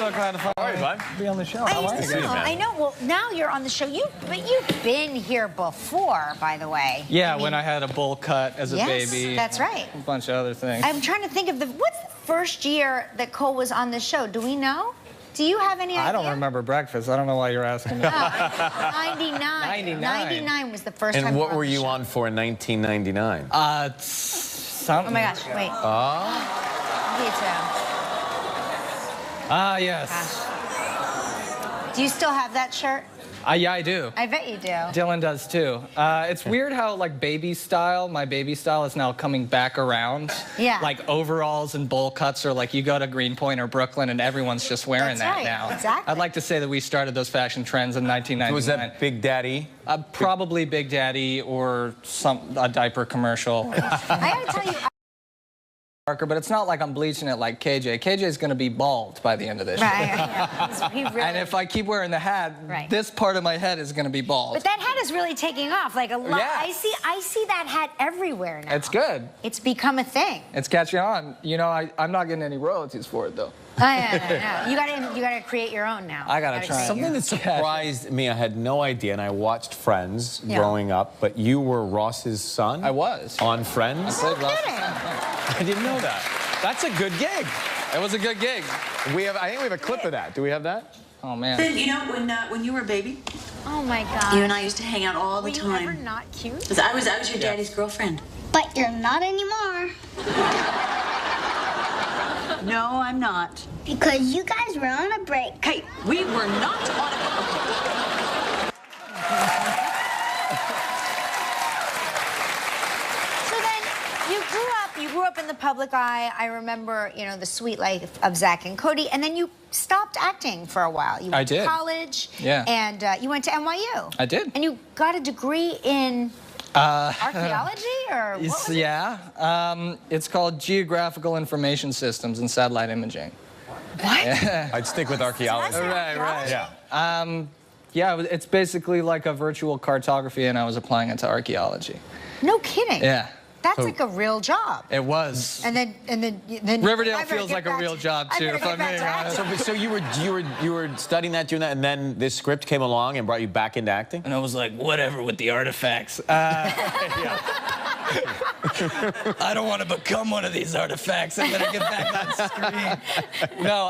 so glad to be on the show. How are you? I know. Well, now you're on the show. But you've been here before, by the way. Yeah, when I had a bowl cut as a baby. That's right. A bunch of other things. I'm trying to think of what's the first year that Cole was on the show? Do we know? Do you have any idea? I don't remember breakfast. I don't know why you're asking me. 99. 99 was the first time. And what were you on for in 1999? Something. Oh my gosh, wait. Yes. Gosh. Do you still have that shirt? Yeah, I do. I bet you do. Dylan does too. It's weird how like my baby style is now coming back around. Yeah. Like overalls and bowl cuts are like you go to Greenpoint or Brooklyn and everyone's just wearing that now. Exactly. I'd like to say that we started those fashion trends in 1999. Was that Big Daddy? Probably Big Daddy or a diaper commercial. I gotta tell you. But it's not like I'm bleaching it like KJ. KJ's going to be bald by the end of this year. And if I keep wearing the hat, this part of my head is going to be bald. But that hat is really taking off. Like a lot. I see that hat everywhere now. It's good. It's become a thing. It's catching on. You know, I'm not getting any royalties for it though. Yeah. You gotta create your own now. I gotta try. Something that surprised me, I had no idea, and I watched Friends growing up, but you were Ross's son? I was. On Friends? No kidding. I didn't know that. That's a good gig. It was a good gig. I think we have a clip of that. Do we have that? Oh, man. You know, when you were a baby, oh my God, you and I used to hang out all the time. Were you ever not cute? Because I was your daddy's girlfriend. But you're not anymore. No, I'm not. Because you guys were on a break. Hey, we were not on a... So then, you grew up in the public eye. I remember, you know, the sweet life of Zach and Cody, and then you stopped acting for a while. You went to college. Yeah. And you went to NYU. I did. And you got a degree in archaeology, or what was it? It's called Geographical Information Systems and Satellite Imaging. What? Yeah. I'd stick with archaeology. Right. Yeah. Yeah, it's basically like a virtual cartography, and I was applying it to archaeology. No kidding. Yeah. That's like a real job. It was. And then Riverdale feels like a real job too, if I'm being honest. So you were studying that, doing that, and then this script came along and brought you back into acting? And I was like, whatever with the artifacts. I don't want to become one of these artifacts. I'm gonna get back on screen. No,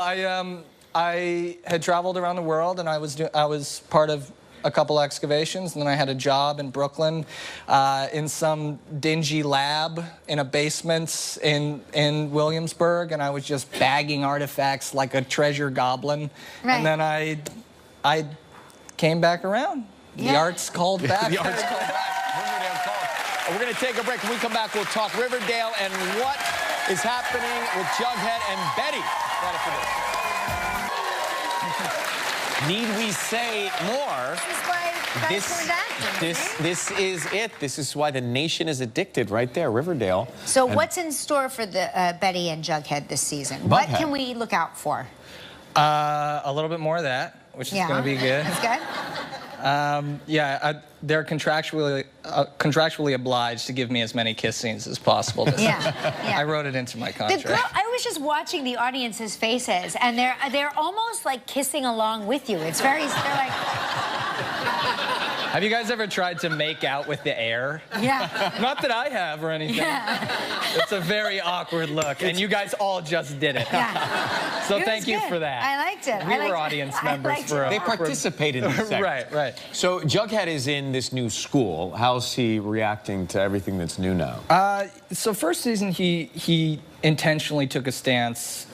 I had traveled around the world, and I was part of a couple excavations, and then I had a job in Brooklyn in some dingy lab in a basement in Williamsburg, and I was just bagging artifacts like a treasure goblin. Right. And then I came back around. Yeah. The art's called back. The art's called back. Riverdale called. We're going to take a break. When we come back, we'll talk Riverdale and what is happening with Jughead and Betty. Right after this. Need we say more? This is it. This is why the nation is addicted right there, Riverdale. So what's in store for the Betty and Jughead this season? What can we look out for? A little bit more of that, which is going to be good. That's good. They're contractually obliged to give me as many kiss scenes as possible. I wrote it into my contract. I was just watching the audience's faces, and they're almost like kissing along with you. It's they're like. Have you guys ever tried to make out with the air? Yeah. Not that I have or anything. Yeah. It's a very awkward look, and you guys all just did it. Yeah. So thank you for that. I liked it. We were audience members for They participated in this segment. Right. So Jughead is in this new school. How's he reacting to everything that's new now? So first season, he intentionally took a stance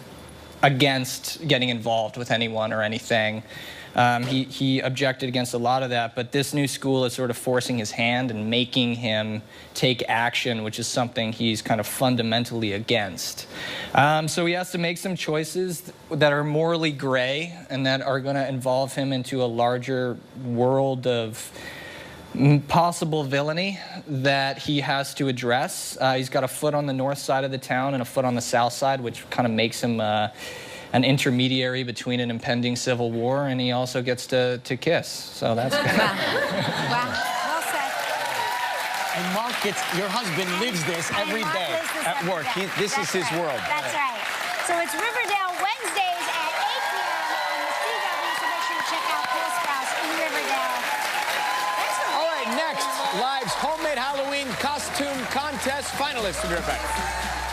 against getting involved with anyone or anything. He objected against a lot of that, but this new school is sort of forcing his hand and making him take action, which is something he's kind of fundamentally against. So he has to make some choices that are morally gray and that are going to involve him into a larger world of possible villainy that he has to address. He's got a foot on the north side of the town and a foot on the south side, which kind of makes him an intermediary between an impending civil war, and he also gets to kiss. So that's good. Wow. Well said. And Mark your husband lives this every day at work. This is his world. That's right. So it's Riverdale Wednesdays at 8 p.m. Next, Live's homemade Halloween costume contest finalists. We'll be right back.